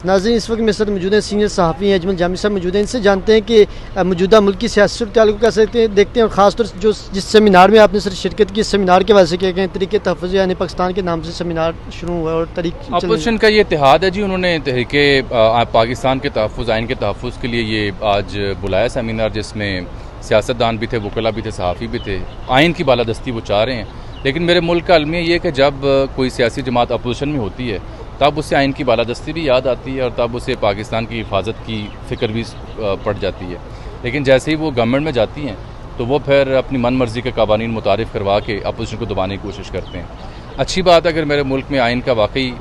ناظرین اس وقت میرے ساتھ موجود ہیں سینئر صحافی اجمل جامی صاحب موجود ہیں. ان سے جانتے ہیں کہ موجودہ ملک کی سیاسی صورتحال کو کیسے دیکھتے ہیں اور خاص طور سے جس سیمینار میں آپ نے سر شرکت کی, اس سیمینار کے وجہ سے کیا کہیں طریقے تحفظ یعنی پاکستان کے نام سے سیمینار شروع ہوا اور طریق اپوزیشن کا یہ اتحاد ہے جی. انہوں نے تحریک پاکستان کے تحفظ, آئین کے تحفظ کے لیے یہ آج بلایا سیمینار, جس میں سیاستدان بھی تھے, وکلا بھی تھے, صحافی بھی تھے. آئین کی بالادستی وہ چاہ رہے ہیں, لیکن میرے ملک کا المیہ یہ کہ جب کوئی سیاسی جماعت اپوزیشن میں ہوتی ہے تب اسے آئین کی بالادستی بھی یاد آتی ہے اور تب اسے پاکستان کی حفاظت کی فکر بھی پڑ جاتی ہے. لیکن جیسے ہی وہ گورنمنٹ میں جاتی ہیں تو وہ پھر اپنی من مرضی کے قوانین متعارف کروا کے اپوزیشن کو دبانے کی کوشش کرتے ہیں. اچھی بات ہے اگر میرے ملک میں آئین کا واقعی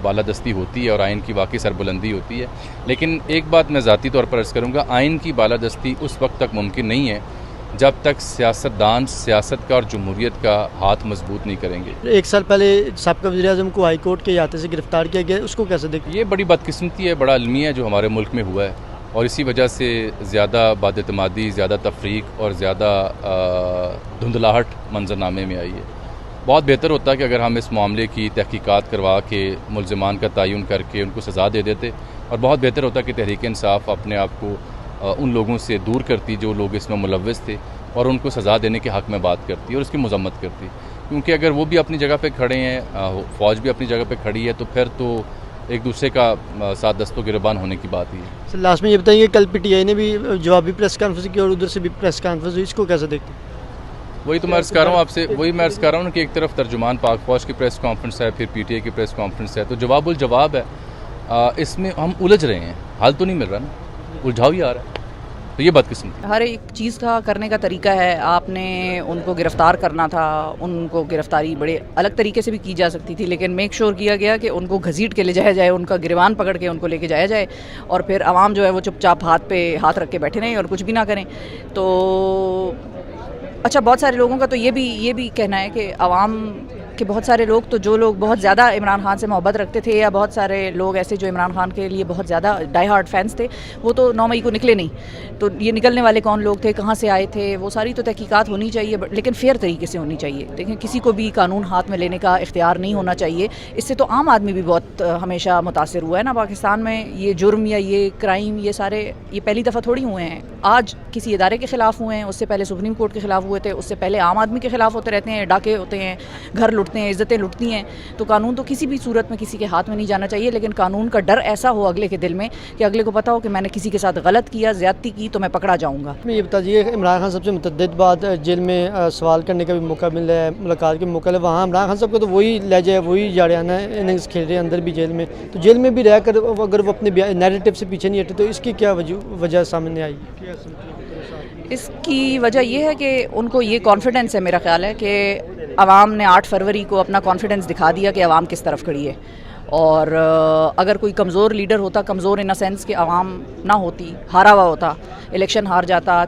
بالادستی ہوتی ہے اور آئین کی واقعی سربلندی ہوتی ہے. لیکن ایک بات میں ذاتی طور پر عرض کروں گا, آئین کی بالادستی اس وقت تک ممکن نہیں ہے جب تک سیاستدان سیاست کا اور جمہوریت کا ہاتھ مضبوط نہیں کریں گے. ایک سال پہلے سابقہ وزیر اعظم کو ہائی کورٹ کے احاطے سے گرفتار کیا گیا, اس کو کیسے دیکھیں؟ یہ بڑی بدقسمتی ہے, بڑا المیہ ہے جو ہمارے ملک میں ہوا ہے, اور اسی وجہ سے زیادہ بد اعتمادی, زیادہ تفریق اور زیادہ دھندلاہٹ منظرنامے میں آئی ہے. بہت بہتر ہوتا کہ اگر ہم اس معاملے کی تحقیقات کروا کے ملزمان کا تعین کر کے ان کو سزا دے دیتے, اور بہت بہتر ہوتا کہ تحریک انصاف اپنے آپ کو ان لوگوں سے دور کرتی جو لوگ اس میں ملوث تھے اور ان کو سزا دینے کے حق میں بات کرتی اور اس کی مذمت کرتی. کیونکہ اگر وہ بھی اپنی جگہ پہ کھڑے ہیں, فوج بھی اپنی جگہ پہ کھڑی ہے, تو پھر تو ایک دوسرے کا ساتھ دست و گریبان ہونے کی بات ہی ہے. سر لاسٹ میں یہ بتائیے کل پی ٹی آئی نے بھی جوابی پریس کانفرنس کی اور ادھر سے بھی پریس کانفرنس ہوئی, اس کو کیسے دیکھتے ہیں؟ وہی تو میں عرض کر رہا ہوں آپ سے, وہی میں عرض کر رہا ہوں کہ ایک طرف ترجمان پاک فوج کی پریس کانفرنس ہے, پھر پی ٹی آئی کی پریس کانفرنس ہے, تو جواب الجواب ہے. اس میں ہم الجھ رہے ہیں, حل تو نہیں مل رہا نا, الجھاؤ ہی آ رہا ہے, تو یہ بدقسمتی. ہر ایک چیز کا کرنے کا طریقہ ہے. آپ نے ان کو گرفتار کرنا تھا, ان کو گرفتاری بڑے الگ طریقے سے بھی کی جا سکتی تھی, لیکن میک شور کیا گیا کہ ان کو گھسیٹ کے لے جایا جائے, ان کا گریبان پکڑ کے ان کو لے کے جایا جائے, اور پھر عوام جو ہے وہ چپ چاپ ہاتھ پہ ہاتھ رکھ کے بیٹھے رہیں اور کچھ بھی نہ کریں. تو اچھا, بہت سارے لوگوں کا تو یہ بھی کہنا ہے کہ عوام کہ بہت سارے لوگ تو جو لوگ بہت زیادہ عمران خان سے محبت رکھتے تھے, یا بہت سارے لوگ ایسے جو عمران خان کے لیے بہت زیادہ ڈائی ہارڈ فینس تھے, وہ تو 9 مئی کو نکلے نہیں. تو یہ نکلنے والے کون لوگ تھے, کہاں سے آئے تھے, وہ ساری تو تحقیقات ہونی چاہیے, لیکن فیئر طریقے سے ہونی چاہیے. دیکھیں, کسی کو بھی قانون ہاتھ میں لینے کا اختیار نہیں ہونا چاہیے. اس سے تو عام آدمی بھی بہت ہمیشہ متاثر ہوا ہے نا پاکستان میں. یہ جرم یا یہ کرائم یہ سارے یہ پہلی دفعہ تھوڑی ہوئے ہیں. آج کسی ادارے کے خلاف ہوئے ہیں, اس سے پہلے سپریم کورٹ کے خلاف ہوئے تھے, اس سے پہلے عام آدمی کے خلاف ہوتے رہتے ہیں, ڈاکے ہوتے ہیں, گھر لوٹتے ہیں, عزتیں لوٹتی ہیں. تو قانون تو کسی بھی صورت میں کسی کے ہاتھ میں نہیں جانا چاہیے, لیکن قانون کا ڈر ایسا ہو اگلے کے دل میں کہ اگلے کو پتہ ہو کہ میں نے کسی کے ساتھ غلط کیا, زیادتی کی, تو میں پکڑا جاؤں گا. یہ بتا دیجیے, عمران خان صاحب سے متعدد بعد جیل میں سوال کرنے کا بھی موقع ملا ہے, ملاقات کے موقع ہے. وہاں عمران خان صاحب کو تو وہی لہجہ ہے, وہی جاڑیانہ اننگز کھیل رہے ہیں اندر بھی جیل میں. تو جیل میں بھی رہ کر اگر وہ اپنے نیریٹو سے پیچھے نہیں ہٹے تو اس کی کیا وجہ سامنے آئی؟ اس کی وجہ یہ ہے کہ ان کو یہ کانفیڈنس ہے, میرا خیال ہے کہ عوام نے 8 فروری کو اپنا کانفیڈنس دکھا دیا کہ عوام کس طرف کھڑی ہے. اور اگر کوئی کمزور لیڈر ہوتا, کمزور ان سینس کہ عوام نہ ہوتی, ہارا ہوا ہوتا, الیکشن ہار جاتا,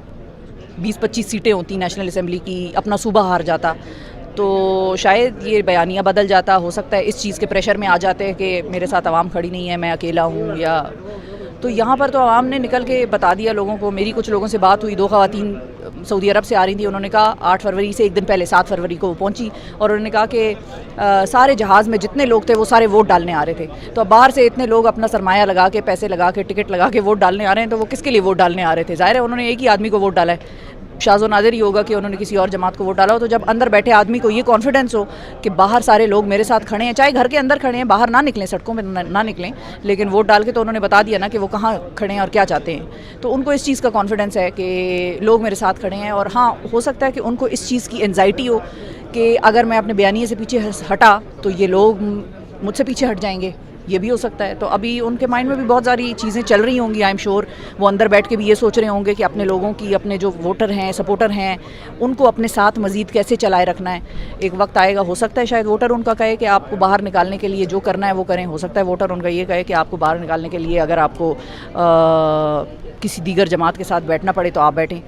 20-25 سیٹیں ہوتی نیشنل اسمبلی کی, اپنا صوبہ ہار جاتا, تو شاید یہ بیانیہ بدل جاتا. ہو سکتا ہے اس چیز کے پریشر میں آ جاتے کہ میرے ساتھ عوام کھڑی نہیں ہے, میں اکیلا ہوں. یا تو یہاں پر تو عوام نے نکل کے بتا دیا لوگوں کو. میری کچھ لوگوں سے بات ہوئی, 2 خواتین سعودی عرب سے آ رہی تھیں, انہوں نے کہا 8 فروری سے ایک دن پہلے 7 فروری کو وہ پہنچی, اور انہوں نے کہا کہ سارے جہاز میں جتنے لوگ تھے وہ سارے ووٹ ڈالنے آ رہے تھے. تو اب باہر سے اتنے لوگ اپنا سرمایہ لگا کے, پیسے لگا کے, ٹکٹ لگا کے ووٹ ڈالنے آ رہے ہیں, تو وہ کس کے لیے ووٹ ڈالنے آ رہے تھے؟ ظاہر ہے انہوں نے ایک ہی آدمی کو ووٹ ڈالا ہے, شاذ و نادر ہی ہوگا کہ انہوں نے کسی اور جماعت کو ووٹ ڈالا ہو. تو جب اندر بیٹھے آدمی کو یہ کانفیڈنس ہو کہ باہر سارے لوگ میرے ساتھ کھڑے ہیں, چاہے گھر کے اندر کھڑے ہیں, باہر نہ نکلیں, سڑکوں میں نہ نکلیں, لیکن ووٹ ڈال کے تو انہوں نے بتا دیا نا کہ وہ کہاں کھڑے ہیں اور کیا چاہتے ہیں. تو ان کو اس چیز کا کانفیڈنس ہے کہ لوگ میرے ساتھ کھڑے ہیں. اور ہاں, ہو سکتا ہے کہ ان کو اس چیز کی انزائٹی ہو کہ اگر میں اپنے بیانیے سے پیچھے ہٹا تو یہ لوگ مجھ سے پیچھے ہٹ جائیں گے, یہ بھی ہو سکتا ہے. تو ابھی ان کے مائنڈ میں بھی بہت ساری چیزیں چل رہی ہوں گی, آئی ایم شیور. وہ اندر بیٹھ کے بھی یہ سوچ رہے ہوں گے کہ اپنے لوگوں کی, اپنے جو ووٹر ہیں, سپورٹر ہیں, ان کو اپنے ساتھ مزید کیسے چلائے رکھنا ہے. ایک وقت آئے گا, ہو سکتا ہے شاید ووٹر ان کا کہے کہ آپ کو باہر نکالنے کے لیے جو کرنا ہے وہ کریں. ہو سکتا ہے ووٹر ان کا یہ کہے کہ آپ کو باہر نکالنے کے لیے اگر آپ کو کسی دیگر جماعت کے ساتھ بیٹھنا پڑے تو آپ بیٹھیں.